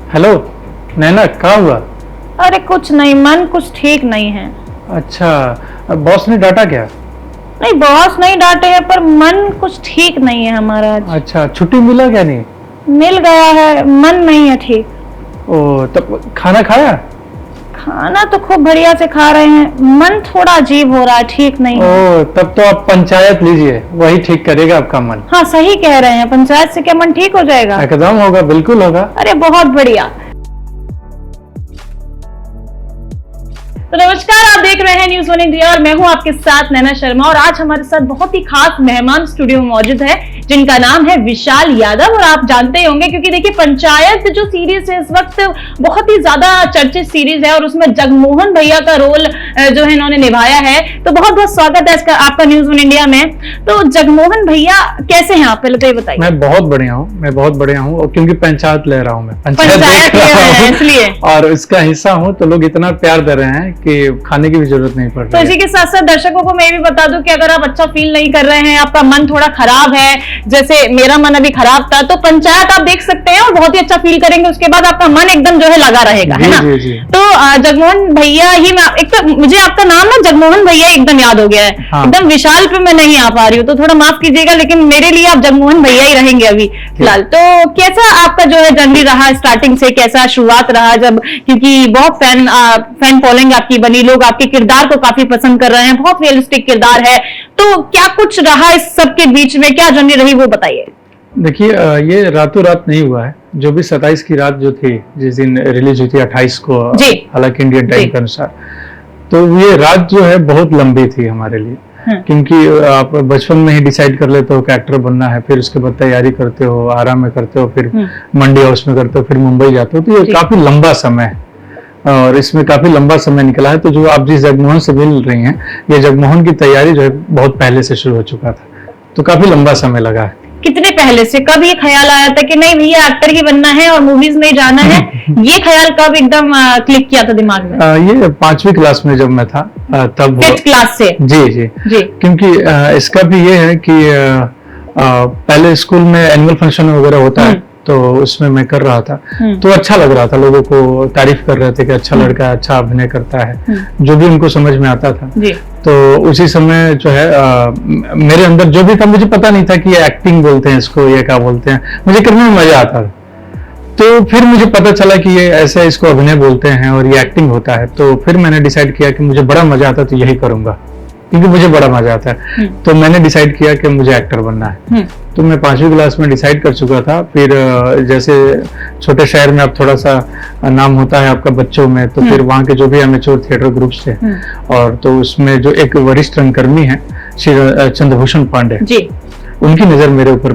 Hello नैना, कहाँ हुआ? अरे कुछ नहीं, मन कुछ ठीक नहीं है। अच्छा, बॉस ने डांटा क्या? नहीं, बॉस नहीं डांटे हैं पर मन कुछ ठीक नहीं है हमारा आज। अच्छा, छुट्टी मिला क्या नहीं? मिल गया है, मन नहीं है ठीक। ओ, तब खाना खाया? खाना तो खूब बढ़िया से खा रहे हैं, मन थोड़ा अजीब हो रहा है, ठीक नहीं है। ओ, तब तो आप पंचायत लीजिए, वही ठीक करेगा आपका मन। हाँ सही कह रहे हैं, पंचायत से क्या मन ठीक हो जाएगा? एकदम होगा, बिल्कुल होगा। अरे बहुत बढ़िया। तो नमस्कार, आप देख रहे हैं न्यूज़ 1 इंडिया और मैं हूं आपके साथ नैना शर्मा। और आज हमारे साथ बहुत ही खास मेहमान स्टूडियो में मौजूद है जिनका नाम है विशाल यादव। और आप जानते ही होंगे क्योंकि देखिए पंचायत जो सीरीज है इस वक्त बहुत ही ज्यादा चर्चित सीरीज है और उसमें जगमोहन भैया का रोल जो है इन्होंने निभाया है। तो बहुत बहुत स्वागत है इसका आपका न्यूज़ 1 इंडिया में। तो जगमोहन भैया कैसे हैं आप, पहले तो ये बताइए। मैं बहुत बढ़िया हूँ, और क्योंकि पंचायत ले रहा हूँ, मैं पंचायत ले रहे हैं इसलिए, और इसका हिस्सा हूँ तो लोग इतना प्यार दे रहे हैं कि खाने की भी जरूरत नहीं पड़ रही। तो इसी के साथ साथ दर्शकों को मैं भी बता दूं कि अगर आप अच्छा फील नहीं कर रहे हैं, आपका मन थोड़ा खराब है, जैसे मेरा मन अभी खराब था, तो पंचायत आप देख सकते हैं और बहुत ही अच्छा फील करेंगे। उसके बाद आपका मन एकदम जो है लगा रहेगा, है ना? जी, जी। तो जगमोहन भैया ही, मैं एक तो मुझे आपका नाम ना जगमोहन भैया एकदम याद हो गया है। हाँ। एकदम विशाल पे मैं नहीं आ पा रही हूँ, तो थोड़ा माफ कीजिएगा, लेकिन मेरे लिए आप जगमोहन भैया ही रहेंगे अभी फिलहाल। तो कैसा आपका जो है जर्नी रहा, स्टार्टिंग से कैसा शुरुआत रहा? जब क्योंकि बहुत फैन फॉलोइंग आपकी बनी, लोग आपके किरदार को काफी पसंद कर रहे हैं, बहुत रियलिस्टिक किरदार है, तो क्या कुछ रहा इस सब के बीच में, क्या जर्नी रही वो बताइए। देखिए, ये रातों रात नहीं हुआ है। जो भी 27 की रात जो थी, जिस दिन रिलीज हुई थी 28 को, हालांकि इंडियन टाइम के अनुसार, तो ये रात जो है बहुत लंबी थी हमारे लिए। क्योंकि आप बचपन में ही डिसाइड कर लेते हो कि एक्टर बनना है, फिर उसके बाद तैयारी करते हो, आराम में करते हो, फिर मंडी हाउस में करते हो, फिर मुंबई जाते हो, तो ये काफी लंबा समय है और इसमें काफी लंबा समय निकला है। तो जो आप जिस जगमोहन से मिल रही हैं, ये जगमोहन की तैयारी जो है बहुत पहले से शुरू हो चुका था, तो काफी लंबा समय लगा है। कितने पहले से, कब ये ख्याल आया था कि नहीं भैया एक्टर ही बनना है और मूवीज में जाना है? ये ख्याल कब एकदम क्लिक किया था दिमाग में? ये 5वीं क्लास में जब मैं था, तब 5th क्लास से? जी जी जी। क्योंकि इसका भी ये है कि पहले स्कूल में एनुअल फंक्शन वगैरह होता है, तो उसमें मैं कर रहा था, तो अच्छा लग रहा था, लोगों को तारीफ कर रहे थे कि अच्छा लड़का है, अच्छा अभिनय करता है, जो भी उनको समझ में आता था। तो उसी समय जो है मेरे अंदर जो भी था, मुझे पता नहीं था कि ये एक्टिंग बोलते हैं इसको, ये क्या बोलते हैं, मुझे करने में मजा आता था। तो फिर मुझे पता चला कि ये ऐसे इसको अभिनय बोलते हैं और ये एक्टिंग होता है। तो फिर मैंने डिसाइड किया कि मुझे बड़ा मजा आता है तो यही करूंगा, क्योंकि मुझे बड़ा मजा आता है। तो मैंने डिसाइड किया कि मुझे एक्टर बनना है। तो मैं 5वीं क्लास में डिसाइड कर चुका था। फिर जैसे छोटे शहर में अब थोड़ा सा नाम होता है आपका बच्चों में, तो फिर वहाँ के जो भी अमेच्योर थिएटर ग्रुप्स थे, और तो उसमें जो एक वरिष्ठ रंगकर्मी है श्री चंद्रभूषण पांडे जी, उनकी नजर मेरे ऊपर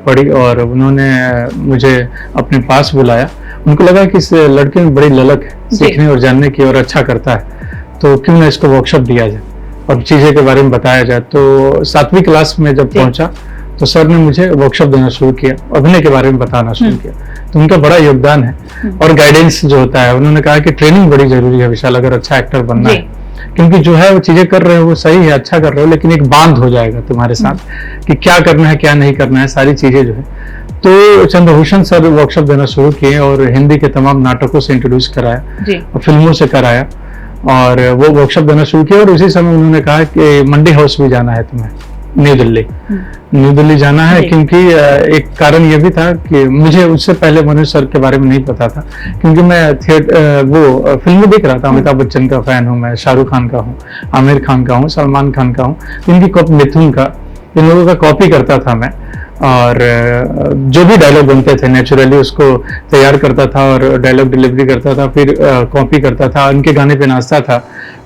पड़ी और उन्होंने मुझे अपने पास बुलाया। उनको लगा कि इस लड़के में बड़ी ललक है सीखने और जानने की और अच्छा करता है, तो क्यों ना इसको वर्कशॉप दिया जाए और चीजें के बारे में बताया जाए। तो 7वीं क्लास में जब पहुंचा तो सर ने मुझे वर्कशॉप देना शुरू किया, अभिनय के बारे में बताना शुरू किया। तो उनका बड़ा योगदान है और गाइडेंस जो होता है। उन्होंने कहा कि ट्रेनिंग बड़ी जरूरी है विशाल, अगर अच्छा एक्टर बनना है, क्योंकि जो है वो चीजें कर रहे हो वो सही है, अच्छा कर रहे हो, लेकिन एक बांध हो जाएगा तुम्हारे साथ कि क्या करना है क्या नहीं करना है, सारी चीजें जो है। तो चंद्रभूषण सर वर्कशॉप देना शुरू किए और हिंदी के तमाम नाटकों से इंट्रोड्यूस कराया और फिल्मों से कराया, और वो वर्कशॉप देना शुरू किया। और उसी समय उन्होंने कहा कि मंडी हाउस भी जाना है तुम्हें, न्यू दिल्ली जाना है। क्योंकि एक कारण ये भी था कि मुझे उससे पहले मनोज सर के बारे में नहीं पता था, क्योंकि मैं वो फिल्म देख रहा था, अमिताभ बच्चन का फैन हूँ मैं, शाहरुख खान का हूँ, आमिर खान का हूँ, सलमान खान का हूँ, इनकी मिथुन का, इन लोगों का कॉपी करता था मैं। और जो भी डायलॉग बनते थे नेचुरली उसको तैयार करता था और डायलॉग डिलीवरी करता था, फिर कॉपी करता था, उनके गाने पे नाचता था,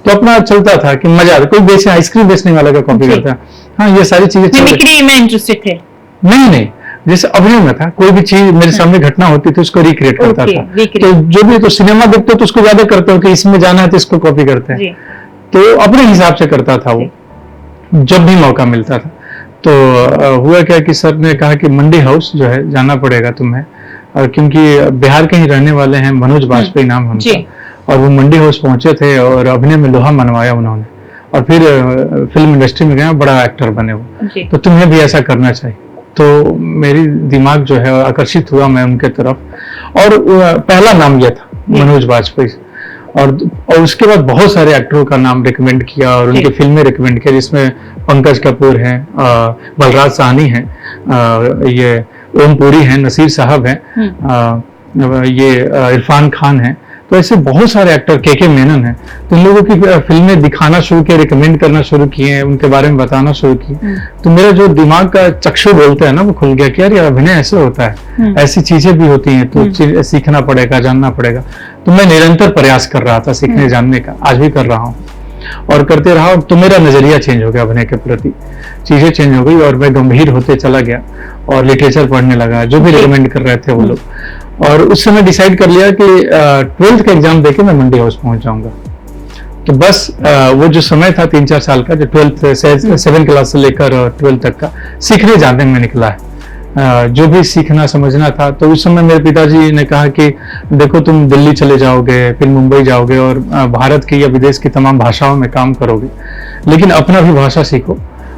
तो अपना चलता था कि मजा आता। कोई बेचे आइसक्रीम बेचने वाला का कॉपी करता है, हाँ, ये सारी चीजें में इंटरेस्टेड थे। नहीं, जैसे अभिनय में था, कोई भी चीज मेरे सामने घटना होती थी उसको रिक्रिएट करता था। तो जो भी तो सिनेमा देखते हो तो उसको ज्यादा करते हो कि इसमें जाना है तो इसको कॉपी करते हैं, तो अपने हिसाब से करता था वो, जब भी मौका मिलता था। तो हुआ क्या कि सर ने कहा कि मंडी हाउस जो है जाना पड़ेगा तुम्हें, और क्योंकि बिहार के ही रहने वाले हैं, मनोज बाजपेयी नाम उनका, और वो मंडी हाउस पहुंचे थे और अभिनय में लोहा मनवाया उन्होंने, और फिर फिल्म इंडस्ट्री में गए, बड़ा एक्टर बने वो। तो तुम्हें भी ऐसा करना चाहिए। तो मेरी दिमाग जो है आकर्षित हुआ मैं उनके तरफ, और पहला नाम यह था मनोज बाजपेयी। और उसके बाद बहुत सारे एक्टरों का नाम रिकमेंड किया और उनकी फिल्में रिकमेंड किया, जिसमें पंकज कपूर हैं, बलराज साहनी हैं, ये ओम पुरी हैं, नसीर साहब हैं, ये इरफान खान हैं। तो ऐसे बहुत सारे एक्टर, के मेनन हैं। तो इन लोगों की फिल्में दिखाना शुरू किए, रिकमेंड करना शुरू किए, उनके बारे में बताना शुरू किए। तो मेरा जो दिमाग का चक्षु बोलता है ना, वो खुल गया कि यार ये अभिनय ऐसे होता है, ऐसी चीजें भी होती हैं, तो सीखना पड़ेगा, जानना पड़ेगा। तो मैं निरंतर प्रयास कर रहा था सीखने जानने का, आज भी कर रहा हूँ और करते रहा। तो मेरा नजरिया चेंज हो गया अभिनय के प्रति, चीजें चेंज हो गई और मैं गंभीर होते चला गया और लिटरेचर पढ़ने लगा, जो भी रिकमेंड कर रहे थे वो लोग। और उस समय डिसाइड कर लिया कि 12th का एग्जाम देके मैं मंडी हाउस पहुंच जाऊंगा। तो बस वो जो समय था 3-4 साल का, जो 7 क्लास से लेकर 12 तक का, सीखने जानने में निकला है। जो भी सीखना समझना था। तो उस समय मेरे पिताजी ने कहा कि देखो तुम दिल्ली चले जाओगे, फिर मुंबई जाओगे और भारत की या विदेश की तमाम भाषाओं में काम करोगे, लेकिन अपना भी भाषा सीखो,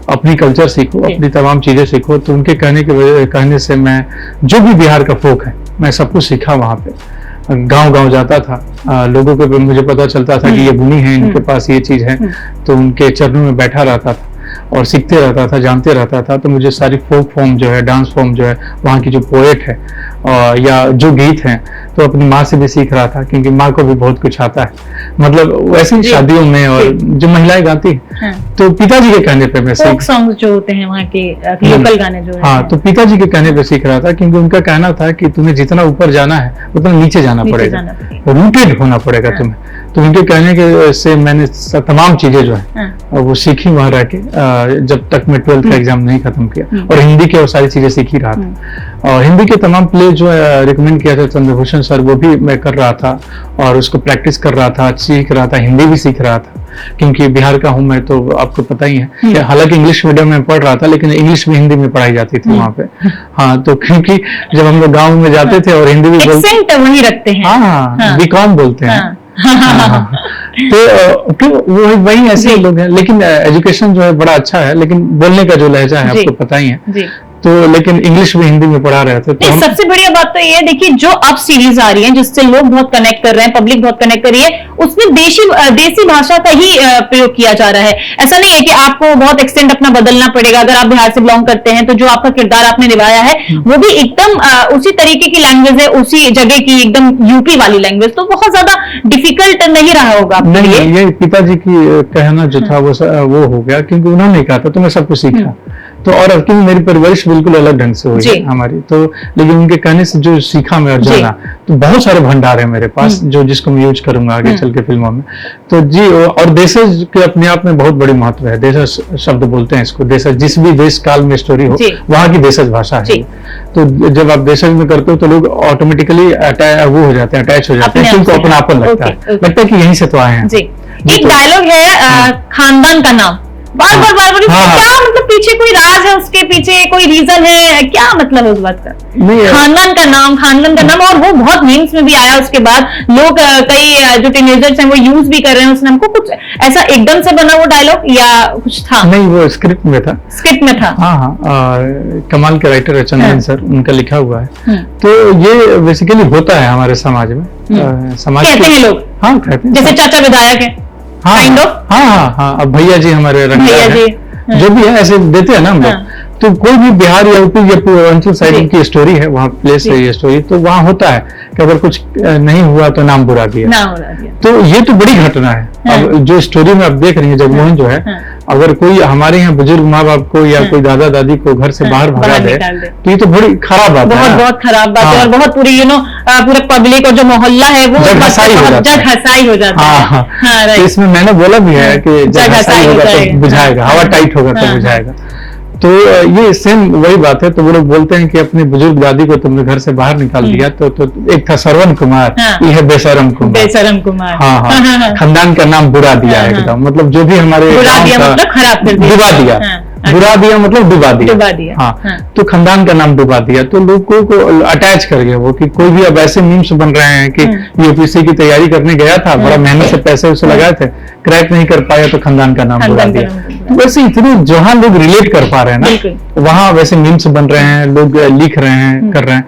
अपनी कल्चर सीखो, अपनी तमाम चीजें सीखो। तो उनके कहने से मैं जो भी बिहार का फोक है मैं सब कुछ सीखा। वहां पे गांव जाता था, लोगों को मुझे पता चलता था कि ये गुणी है, इनके पास ये चीज है, तो उनके चरणों में बैठा रहता था और सीखते रहता था, जानते रहता था। तो मुझे सारी फोक फॉर्म जो है, डांस फॉर्म जो है, वहाँ की जो पोएट है या जो गीत हैं, तो अपनी माँ से भी सीख रहा था, क्योंकि माँ को भी बहुत कुछ आता है, मतलब वैसे ही शादियों में और जो महिलाएं गाती हैं। तो पिताजी के कहने पे मैं फोक सॉन्ग जो होते हैं वहाँ के लोकल गाने जो हाँ, तो पिताजी के कहने पे सीख रहा था, क्योंकि उनका कहना था कि तुम्हें जितना ऊपर जाना है उतना नीचे जाना पड़ेगा, रूटेड होना पड़ेगा तुम्हें। तो उनके कहने के से मैंने तमाम चीजें जो है वो सीखी वहां रह के, जब तक मैं 12th का एग्जाम नहीं खत्म किया। और हिंदी के वो सारी चीजें सीख ही रहा था। और हिंदी के तमाम प्ले जो रिकमेंड किया था चंद्रभूषण सर, वो भी मैं कर रहा था और उसको प्रैक्टिस कर रहा था, सीख रहा था, हिंदी भी सीख रहा था, क्योंकि बिहार का हूं मैं, तो आपको पता ही है। हालांकि इंग्लिश मीडियम में पढ़ रहा था, लेकिन इंग्लिश भी हिंदी में पढ़ाई जाती थी वहाँ पे। हाँ, तो क्योंकि जब हम लोग गाँव में जाते थे और हिंदी भी बोलते वही रखते हैं, हाँ, बीकॉम बोलते हैं। तो वो वही ऐसे लोग हैं, लेकिन एजुकेशन जो है बड़ा अच्छा है, लेकिन बोलने का जो लहजा है आपको पता ही है। तो लेकिन इंग्लिश भी हिंदी में पढ़ा रहे थे। तो सबसे बढ़िया बात तो ये है, देखिए जो अब सीरीज आ रही है जिससे लोग बहुत कनेक्ट कर रहे हैं, पब्लिक बहुत कनेक्ट कर रही है, उसमें देसी भाषा का ही प्रयोग किया जा रहा है। ऐसा नहीं है कि आपको बहुत एक्सटेंट अपना बदलना पड़ेगा। अगर आप बिहार से बिलोंग करते हैं तो जो आपका किरदार आपने निभाया है वो भी एकदम उसी तरीके की लैंग्वेज है, उसी जगह की एकदम यूपी वाली लैंग्वेज, तो बहुत ज्यादा डिफिकल्ट नहीं रहा होगा आपके लिए। ये पिताजी की कहना जो था वो हो गया, क्योंकि उन्होंने कहा था तो मैं सब कुछ सीखा। तो और क्योंकि मेरी परवरिश बिल्कुल अलग ढंग से हुई हमारी, तो लेकिन उनके कहने से जो सीखा मैं और जाना, तो बहुत सारे भंडार है मेरे पास जो जिसको मैं यूज करूंगा आगे चल के फिल्मों में। तो जी, और देशज के अपने आप में बहुत बड़ी महत्व है। देशज शब्द बोलते हैं इसको, देशज जिस भी देश काल में स्टोरी हो वहां की देशज भाषा है। तो जब आप देशज में करते हो तो लोग ऑटोमेटिकली वो हो जाते हैं, अटैच हो जाते हैं, उनको अपनापन लगता है कि यहीं से तो आए हैं। एक डायलॉग है खानदान का नाम, बार बार क्या मतलब पीछे कोई राज है, उसके पीछे कोई रीजन है, क्या मतलब है उस बात का? खानदान का नाम, और वो बहुत मीम्स में भी आया। उसके बाद लोग कई जो टीनेजर्स हैं वो यूज भी कर रहे हैं उस नाम को। कुछ ऐसा एकदम से बना वो डायलॉग या कुछ था? नहीं, वो स्क्रिप्ट में था। हाँ, कमाल के राइटर है चंदन सर, उनका लिखा हुआ है। तो ये बेसिकली होता है हमारे समाज में, समाज कहते हैं लोग, हाँ कहते हैं, जैसे चाचा विधायक है। हाँ, अब भैया जी हमारे जो भी है ऐसे देते हैं ना हम लोग। तो कोई भी बिहार या यूपी या पूर्वांचल साइड की स्टोरी है, वहाँ प्लेस है ये स्टोरी, तो वहाँ होता है कि अगर कुछ नहीं हुआ तो नाम बुरा दिया। तो ये तो बड़ी घटना है। अब जो स्टोरी में आप देख रही है, जगमोहन जो है, अगर कोई हमारे यहाँ बुजुर्ग माँ बाप को या कोई दादा दादी को घर से बाहर भगा दे, तो ये तो बड़ी खराब बात है, बहुत खराब बात है। और बहुत पूरी पूरे पब्लिक और जो मोहल्ला है वो जग हसाई हो जाता है। तो इसमें मैंने बोला भी है कि जग हसाई होगा तो बुझाएगा, हवा टाइट होगा तो बुझाएगा। तो ये सेम वही बात है। तो वो लोग बोलते हैं कि अपने बुजुर्ग दादी को तुमने घर से बाहर निकाल दिया। तो एक था श्रवण कुमार, ये है बेशरम कुमार। हाँ, खानदान का नाम बुरा दिया एकदम, मतलब जो भी हमारे खराब कर दिया, डुबा दिया। बुरा दिया मतलब डुबा दिया। हाँ। तो खानदान का नाम डुबा दिया, तो लोगों को अटैच कर गया वो, कि कोई भी अब ऐसे मीम्स बन रहे हैं कि यूपीएससी की तैयारी करने गया था, बड़ा मेहनत से पैसे उसे लगाए थे, क्रैक नहीं कर पाया तो खानदान का नाम बुरा दिया। तो वैसे इतने जहाँ लोग रिलेट कर पा रहे हैं ना, वहां वैसे मीम्स बन रहे हैं, लोग लिख रहे हैं, कर रहे हैं,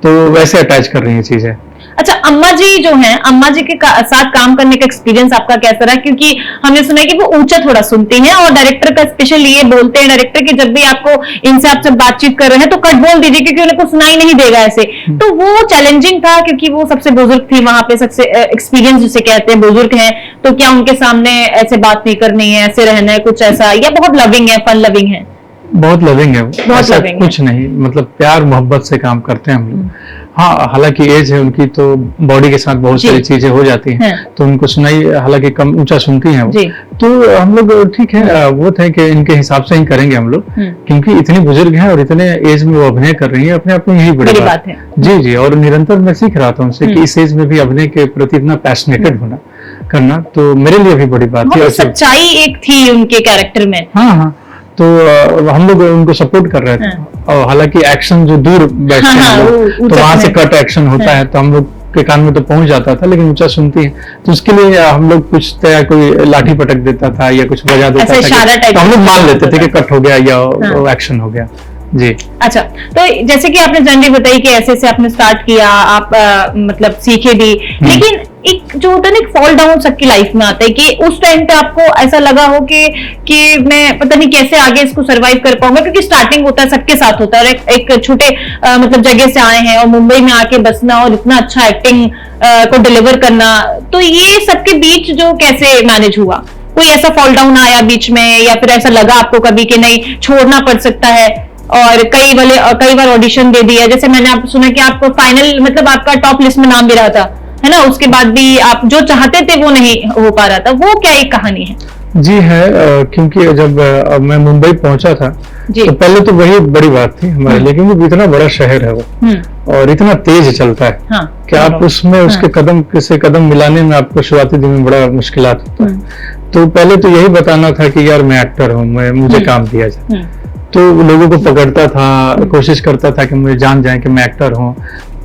तो वैसे अटैच कर रही है चीजें। अच्छा, अम्मा जी जो हैं, अम्मा जी के साथ काम करने का एक्सपीरियंस आपका कैसा रहा? क्योंकि हमने सुना है कि वो ऊंचा थोड़ा सुनती हैं, और डायरेक्टर का स्पेशली ये बोलते हैं डायरेक्टर कि जब भी आपको इनसे आपसे बातचीत कर रहे हैं तो कट बोल दीजिए, क्योंकि उन्हें कुछ सुनाई नहीं देगा ऐसे। तो वो चैलेंजिंग था, क्योंकि वो सबसे बुजुर्ग थी वहां पे, सबसे एक्सपीरियंस जिसे कहते हैं, बुजुर्ग हैं, तो क्या उनके सामने ऐसे बात नहीं करनी है, ऐसे रहना है, कुछ ऐसा, या बहुत लविंग है, फन लविंग है? बहुत लविंग है, बहुत ऐसा लविंग कुछ नहीं, मतलब प्यार मोहब्बत से काम करते हैं हम लोग। हाँ, हालांकि एज है उनकी, तो बॉडी के साथ बहुत सारी चीजें हो जाती हैं, तो उनको सुनाई हालांकि कम ऊंचा सुनती हैं वो, तो हम लोग ठीक है, वो थे कि इनके हिसाब से ही करेंगे हम लोग, क्योंकि इतनी बुजुर्ग हैं और इतने एज में वो अभिनय कर रही है, अपने आप में यही बड़ी बात है। जी जी, और निरंतर मैं सीख रहा था उनसे कि इस एज में भी अभिनय के प्रति इतना पैशनेटेड होना करना, तो मेरे लिए भी बड़ी बात थी। सच्चाई एक थी उनके कैरेक्टर में। हाँ हाँ, तो हम लोग उनको सपोर्ट कर रहे थे, और हालांकि एक्शन जो दूर बैठते हैं लोग, तो वहां से कट एक्शन होता है, तो हम लोग के कान में तो पहुंच जाता था, लेकिन ऊंचा सुनती है, तो उसके लिए हम लोग कुछ कोई लाठी पटक देता था या कुछ बजा देता था, तो हम लोग मान लेते थे कि कट हो गया या एक्शन हो गया। जी। अच्छा, तो जैसे कि आपने जर्नी बताई कि ऐसे से आपने स्टार्ट किया, आप मतलब सीखे भी, लेकिन एक जो होता है ना, एक फॉल डाउन सबकी लाइफ में आता है, कि उस टाइम पे आपको ऐसा लगा हो कि मैं पता नहीं कैसे आगे इसको सरवाइव कर पाऊंगा, क्योंकि स्टार्टिंग होता है, सबके साथ होता है, और एक छोटे मतलब जगह से आए हैं और मुंबई में आके बसना और इतना अच्छा एक्टिंग को डिलीवर करना, तो ये सबके बीच जो कैसे मैनेज हुआ? कोई ऐसा फॉल डाउन आया बीच में, या फिर ऐसा लगा आपको कभी कि नहीं छोड़ना पड़ सकता है? और कई बार ऑडिशन दे दिया, जैसे मैंने आप सुना कि आपको फाइनल मतलब आपका टॉप लिस्ट में नाम भी रहा था, है ना, उसके बाद भी आप जो चाहते थे वो नहीं हो पा रहा था, वो क्या एक कहानी है? जी है, क्योंकि जब मैं मुंबई पहुंचा था, तो पहले तो वही बड़ी बात थी हमारे लिए, क्योंकि इतना बड़ा शहर है वो, और इतना तेज चलता है, हाँ, कि आप उसमें उसके कदम से कदम मिलाने में आपको शुरुआती दिन में बड़ा मुश्किलात होता है। तो पहले तो यही बताना था कि यार मैं एक्टर हूँ, मुझे काम दिया जाए, तो लोगों को पकड़ता था, कोशिश करता था कि मुझे जान जाए कि मैं एक्टर हूँ।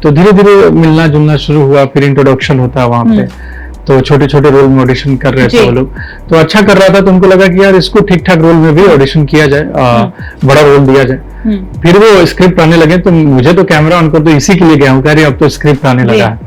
तो धीरे धीरे मिलना जुलना शुरू हुआ, फिर इंट्रोडक्शन होता है वहां पे, तो छोटे छोटे रोल में ऑडिशन कर रहे थे वो लोग, तो अच्छा कर रहा था, तो उनको लगा कि यार इसको ठीक ठाक रोल में भी ऑडिशन किया जाए, बड़ा रोल दिया जाए। फिर वो स्क्रिप्ट आने लगे, तो मुझे तो कैमरा ऑन कर, तो इसी के लिए गया हूँ, कह रही अब तो स्क्रिप्ट आने लगा है,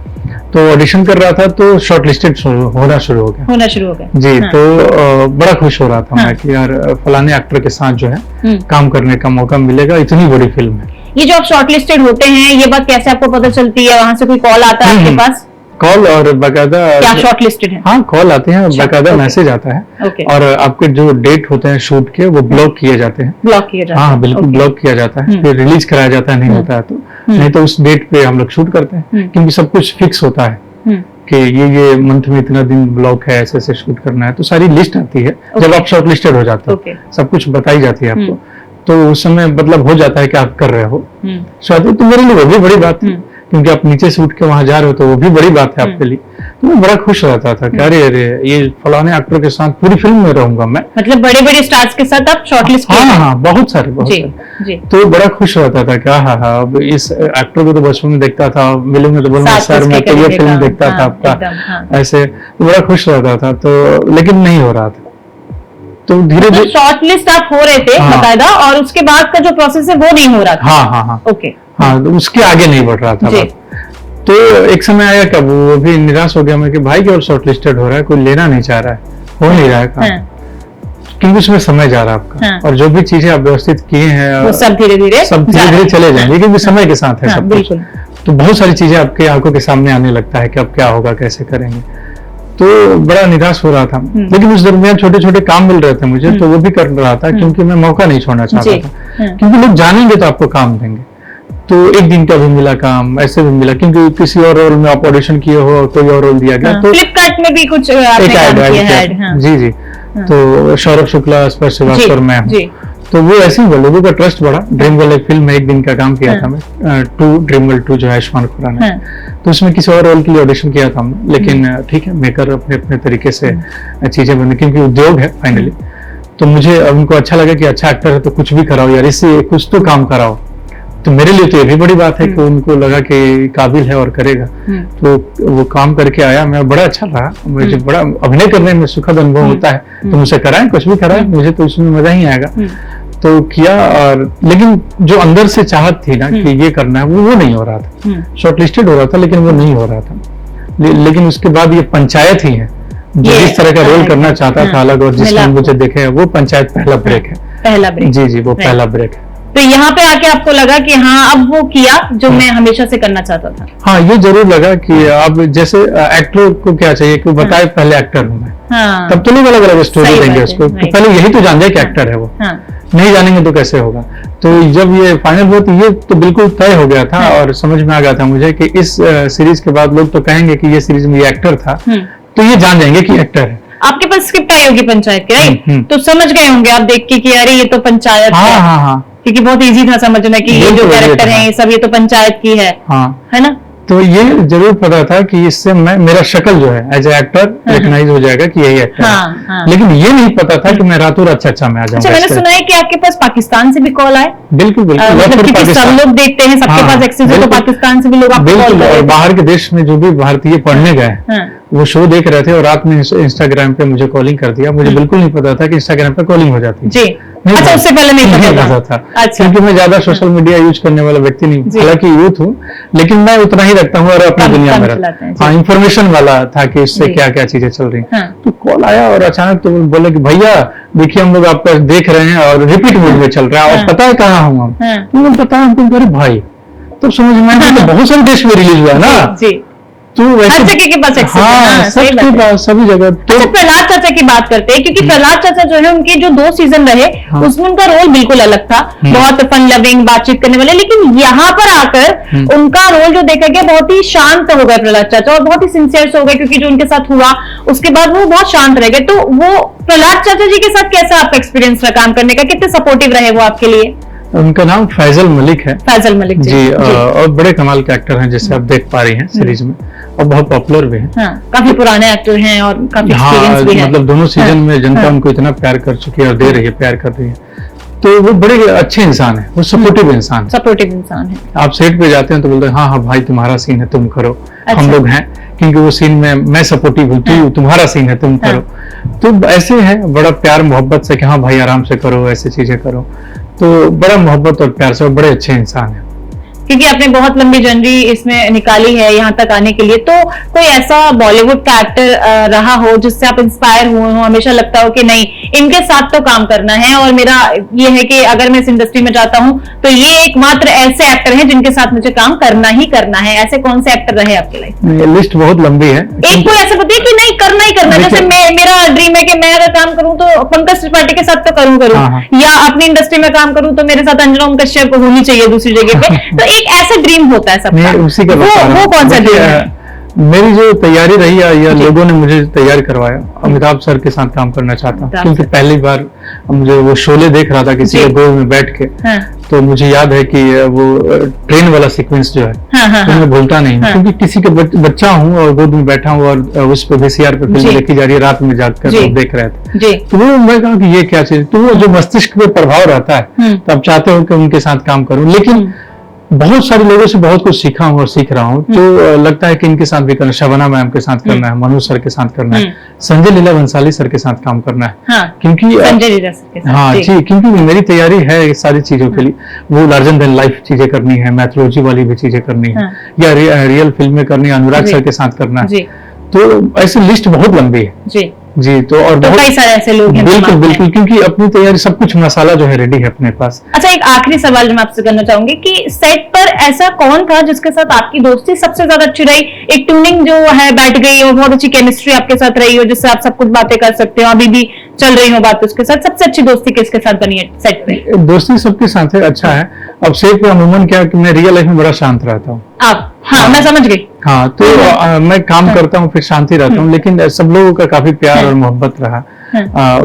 तो ऑडिशन कर रहा था, तो शॉर्ट लिस्टेड होना शुरू हो गया जी। हाँ। तो बड़ा खुश हो रहा था मैं कि यार फलाने एक्टर के साथ जो है काम करने का मौका मिलेगा, इतनी बड़ी फिल्म है। ये जो आप शॉर्ट लिस्टेड होते हैं, ये बात कैसे आपको पता चलती है? वहां से कोई कॉल आता है आपके पास? कॉल और बाकायदा क्या शॉर्ट लिस्टेड है? हाँ, कॉल आते हैं, बाकायदा मैसेज आता है, और आपके जो डेट होते हैं शूट के, वो ब्लॉक किए जाते हैं। हाँ बिल्कुल, ब्लॉक किया जाता है, फिर रिलीज कराया जाता है, नहीं होता है तो नहीं, तो उस डेट पे हम लोग शूट करते हैं, क्योंकि सब कुछ फिक्स होता है कि ये मंथ में इतना दिन ब्लॉक है, ऐसे ऐसे शूट करना है, तो सारी लिस्ट आती है जब आप शॉर्ट लिस्टेड हो जाते हो, सब कुछ बताई जाती है आपको, तो उस समय मतलब हो जाता है कि आप कर रहे हो शादी, तो मेरे लिए वो भी बड़ी बात है, क्योंकि आप नीचे से उठ के वहां जा रहे हो, तो वो भी बड़ी बात है आपके लिए। तो मैं बड़ा खुश रहता था कि अरे ये फलाने एक्टर के साथ पूरी फिल्म में रहूंगा मैं, मतलब बड़े बड़े स्टार्स के साथ आप शॉर्टलिस्ट? हाँ, बहुत सारे। तो बड़ा खुश रहता था कि हाँ, अब इस एक्टर को तो बचपन में देखता था, मिलूंगा तो बोलूंगा सर मैं तो ये फिल्म देखता था आपका, ऐसे बड़ा खुश रहता था, तो लेकिन नहीं हो रहा था। तो धीरे धीरे शॉर्ट लिस्ट आप हो रहे थे बकायदा, और उसके बाद का जो प्रोसेस है वो नहीं हो रहा था? हाँ, ओके, हाँ, उसके आगे नहीं बढ़ रहा था। तो एक समय आया कब वो भी निराश हो गया मैं कि भाई और शॉर्ट लिस्टेड हो रहा है, कोई लेना नहीं चाह रहा है, हो नहीं रहा है काम, क्योंकि उसमें समय जा रहा है आपका, और जो भी चीजें आप व्यवस्थित किए हैं वो सब धीरे धीरे चले जाएंगे, क्योंकि समय के साथ है सब कुछ। तो बहुत सारी चीजें आपके आंखों के सामने आने लगता है कि अब क्या होगा, कैसे करेंगे, तो बड़ा निराश हो रहा था। लेकिन उस दरमियान छोटे छोटे काम मिल रहे थे मुझे, तो वो भी कर रहा था, क्योंकि मैं मौका नहीं छोड़ना चाहता था, क्योंकि लोग जानेंगे तो आपको काम देंगे। तो एक दिन का भी मिला काम, ऐसे भी मिला, क्योंकि किसी और रोल में आप ऑडिशन किए हो, कोई और रोल दिया गया, तो फ्लिपकार्ट में भी कुछ आपने काम किया है। जी, तो सौरभ शुक्ला, स्पर्श श्रीवास्तव और मैं हूँ, तो वो ऐसे ही लोगों का ट्रस्ट बढ़ा। ड्रीम गर्ल एक फिल्म में एक दिन का काम किया था मैं, ड्रीम गर्ल 2 जो है आयुष्मान खुराना, तो उसमें किसी और रोल के लिए ऑडिशन किया था हमने, लेकिन ठीक है, मेकर अपने अपने तरीके से चीजें बने, क्योंकि उद्योग है फाइनली। तो मुझे उनको अच्छा लगा कि अच्छा एक्टर है तो कुछ भी कराओ यार, इससे कुछ तो काम कराओ। तो मेरे लिए तो ये भी बड़ी बात है कि उनको लगा कि काबिल है और करेगा, तो वो काम करके आया। मैं बड़ा अच्छा रहा, मुझे बड़ा अभिनय करने में सुखद अनुभव होता है। तो मुझे कराएं, कुछ भी कराएं, मुझे तो उसमें मजा ही आएगा। तो किया, और लेकिन जो अंदर से चाहत थी ना कि ये करना है, वो नहीं हो रहा था। शॉर्टलिस्टेड हो रहा था लेकिन वो नहीं हो रहा था। लेकिन उसके बाद ये पंचायत ही है जो जिस तरह का रोल करना चाहता था अलग, और जिसमें मुझे देखे वो पंचायत पहला ब्रेक है। पहला ब्रेक, जी वो पहला ब्रेक है। तो यहाँ पे आके आपको लगा कि हाँ अब वो किया जो मैं हमेशा से करना चाहता था। हाँ, ये जरूर लगा कि अब जैसे एक्टर को क्या चाहिए कि बताए पहले एक्टर हूँ मैं। हाँ। तब तो लोग अलग अलग स्टोरी देंगे उसको, तो पहले यही तो जान जाए कि एक्टर है वो। नहीं जानेंगे तो कैसे होगा। तो जब ये फाइनल हुआ तो ये तो बिल्कुल तय हो गया था, और समझ में आ गया था मुझे कि इस सीरीज के बाद लोग तो कहेंगे कि ये सीरीज में ये एक्टर था, तो ये जान जाएंगे कि एक्टर है। आपके पास स्क्रिप्ट आई होगी पंचायत की, राइट? तो समझ गए होंगे आप देख के कि अरे ये तो पंचायत है। हाँ। क्योंकि बहुत इजी था समझना कि ये जो कैरेक्टर है ये सब ये तो पंचायत की है। है ना? तो ये जरूर पता था कि इससे मेरा शक्ल जो है एज ए एक्टर रिकॉग्नाइज हो जाएगा कि यही एक्टर है। लेकिन ये नहीं पता था कि मैं रातों रात चर्चा में आ जाऊंगा। अच्छा, मैंने सुना है कि आपके पास पाकिस्तान से भी कॉल आए। बिल्कुल मतलब कि सब लोग देखते हैं, सबके पास एक्सेस है, तो पाकिस्तान से भी लोग आपको कॉल कर रहे हैं। बाहर के देश में जो भी भारतीय पढ़ने गए वो शो देख रहे थे और रात में इंस्टाग्राम पे मुझे कॉलिंग कर दिया। मुझे बिल्कुल नहीं पता था कि इंस्टाग्राम पे कॉलिंग हो जाती है। जी। अच्छा, उससे पहले नहीं पता था। अच्छा। क्योंकि मैं ज्यादा सोशल मीडिया यूज करने वाला व्यक्ति नहीं, हालांकि यूथ हूँ, लेकिन मैं उतना ही रखता हूँ और अपनी दुनिया में रखता हूँ। हाँ, इंफॉर्मेशन वाला था कि इससे क्या क्या चीजें चल रही हैं। तो कॉल आया और अचानक तो बोले कि भैया देखिए हम लोग आपका देख रहे हैं और रिपीट मोड में चल रहा है, और पता है कहाँ हूँ हम? तो पता है हमको। अरे भाई, तब समझ में आया कि बहुत सारे देश में रिलीज हुआ ना, तो हर जगह के पास एक्सेस है। सबके पास, सभी जगह। तो प्रहलाद चाचा की बात करते हैं, क्योंकि प्रहलाद चाचा जो है उनके जो 2 सीजन रहे उसमें उनका रोल बिल्कुल अलग था, बहुत फन लविंग, बातचीत करने वाले। लेकिन यहाँ पर आकर उनका रोल जो देखा गया बहुत ही शांत हो गए प्रहलाद चाचा, और बहुत ही सिंसियर हो गए, क्योंकि जो उनके साथ हुआ उसके बाद वो बहुत शांत रह गए। तो वो प्रहलाद चाचा जी के साथ कैसा आपका एक्सपीरियंस रहा काम करने का? कितने सपोर्टिव रहे वो आपके लिए? उनका नाम फैजल मलिक है। फैजल मलिक जी। और बड़े कमाल के एक्टर हैं, जैसे आप देख पा रही हैं सीरीज में, और बहुत पॉपुलर भी हैं। काफी पुराने एक्टर हैं और काफी एक्सपीरियंस भी है। मतलब दोनों सीजन में जनता उनको इतना प्यार कर चुकी है और दे रही है, प्यार कर रही है। तो वो बड़े अच्छे इंसान है, वो सपोर्टिव इंसान है। सपोर्टिव इंसान है। आप सेट पे जाते हैं तो बोलते हैं हाँ भाई तुम्हारा सीन है, तुम करो। हम लोग हैं, क्योंकि वो सीन में मैं सपोर्टिव हूँ, तुम्हारा सीन है, तुम करो। तो ऐसे है, बड़ा प्यार मोहब्बत से कि हाँ भाई आराम से करो, ऐसे चीजें करो। तो बड़ा मोहब्बत और प्यार से, बड़े अच्छे इंसान है। क्योंकि आपने बहुत लंबी जर्नी इसमें निकाली है यहाँ तक आने के लिए, तो कोई ऐसा बॉलीवुड का एक्टर रहा हो जिससे आप इंस्पायर हुए हो, हमेशा लगता हो कि नहीं इनके साथ तो काम करना है, और मेरा ये है कि अगर मैं इस इंडस्ट्री में जाता हूँ तो ये एकमात्र ऐसे एक्टर हैं जिनके साथ मुझे काम करना ही करना है? ऐसे कौन से एक्टर रहे आपके लाइफ में? ये लिस्ट बहुत लंबी है। एक कोई ऐसा बताइए कि नहीं करना ही करना, जैसे मेरा ड्रीम है कि मैं अगर काम करूँ तो पंकज त्रिपाठी के साथ तो करूँ, या अपनी इंडस्ट्री में काम करूँ तो मेरे साथ अंजना ओम कश्यप होनी चाहिए दूसरी जगह पे। तो एक ऐसा ड्रीम होता है सबका, उसी का वो कौन सा ड्रीम है? मेरी जो तैयारी रही है, या लोगों ने मुझे तैयार करवाया, अमिताभ सर के साथ काम करना चाहता हूँ, क्योंकि पहली बार मुझे वो शोले देख रहा था किसी के गोद में बैठ के। तो मुझे याद है कि वो ट्रेन वाला सीक्वेंस जो है तो मैं भूलता नहीं, क्योंकि किसी के बच्चा हूँ और गोद में बैठा हूँ, और उस पर VCR पे फिल्म देखी जा रही है, रात में जाकर लोग देख रहे थे। तो वो मैं कहा कि ये क्या चीज, तो वो जो मस्तिष्क पे प्रभाव रहता है, तो आप चाहते हो कि उनके साथ काम करूं। लेकिन बहुत सारे लोगों से बहुत कुछ सीखा हूँ और सीख रहा हूँ, तो लगता है कि इनके साथ भी करना, शबाना मैम के साथ करना है, मनोज सर के साथ करना है, संजय लीला बंसाली सर के साथ काम करना है। क्योंकि संजय लीला सर के साथ, हाँ जी, क्योंकि मेरी तैयारी है सारी चीजों के लिए, वो लार्जर देन लाइफ चीजें करनी है, मैथोलॉजी वाली भी चीजें करनी है, या रियल फिल्में करनी है, अनुराग सर के साथ करना है। तो ऐसी लिस्ट बहुत लंबी है जी। तो और बहुत कई सारे ऐसे लोग हैं। बिल्कुल, क्योंकि अपनी तैयारी सब कुछ मसाला जो है रेडी है अपने पास। अच्छा, एक आखिरी सवाल जो मैं आपसे करना चाहूंगी कि सेट पर ऐसा कौन था जिसके साथ आपकी दोस्ती सबसे ज्यादा अच्छी रही, एक ट्यूनिंग जो है बैठ गई और बहुत अच्छी केमिस्ट्री आपके साथ रही हो, जिससे आप सब कुछ बातें कर सकते हो, अभी भी चल रही हो बात उसके साथ? सबसे अच्छी दोस्ती किसके साथ बनी है सेट पे? दोस्ती सबके साथ है, अच्छा है। अब सेट पे अमूमन क्या कि मैं रियल लाइफ में बड़ा शांत रहता हूँ। आप मैं समझ गई। हाँ, तो मैं काम करता हूँ, फिर शांति रहता हूँ, लेकिन सब लोगों का काफी प्यार और मोहब्बत रहा।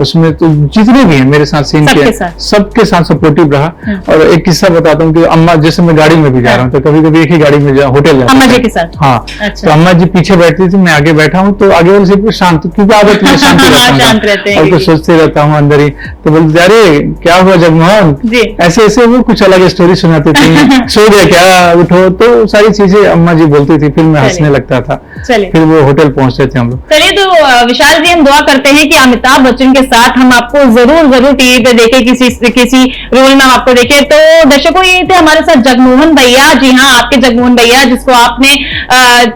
उसमें तो जितने भी हैं मेरे साथ सीन सबके के साथ। सबके साथ सपोर्टिव रहा। और एक किस्सा बताता हूँ कि अम्मा, जैसे मैं गाड़ी में भी जा रहा हूँ तो कभी कभी एक ही गाड़ी में होटल जाता अम्मा जी था। के साथ? हाँ। अच्छा। तो अम्मा जी पीछे बैठती थी, मैं आगे बैठा हूँ, तो आगे वाले सीट पे शांत, क्योंकि आदत में शांति शांत रहते रहता हैं हूँ और तो क्योंकि। सोचते रहता हूँ अंदर ही। तो बोलते अरे क्या हुआ जगमोहन, जी। ऐसे ऐसे वो कुछ अलग स्टोरी सुनाती थी, सो गए क्या, उठो, तो सारी चीजें अम्मा जी बोलती थी, फिर मैं चलिए। हंसने लगता था। चलिए। फिर वो होटल पहुंचते थे हम लोग। चलिए, तो विशाल जी हम दुआ करते हैं कि अमिताभ बच्चन के साथ हम आपको जरूर टीवी पे देखें, किसी रोल में हम आपको देखें। तो दर्शकों, ये थे हमारे साथ जगमोहन भैया। जी हाँ, आपके जगमोहन भैया, जिसको आपने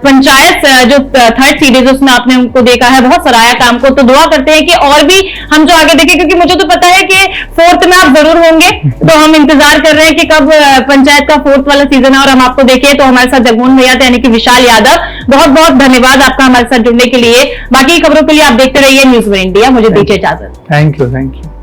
पंचायत जो थर्ड सीरीज उसमें आपने उनको देखा है, बहुत सराहया काम को। तो दुआ करते हैं कि और भी हम जो आगे देखें, क्योंकि मुझे तो पता है कि फोर्थ में आप जरूर होंगे, तो हम इंतजार कर रहे हैं कि कब पंचायत का फोर्थ वाला सीजन है और हम आपको देखें। तो हमारे साथ जगमोहन भैया थे, यानी कि विशाल यादव। बहुत बहुत धन्यवाद आपका हमारे साथ जुड़ने के लिए। बाकी खबरों के लिए आप देखते रहिए न्यूज़ वन इंडिया। मुझे दीजिए इजाजत। Thank you.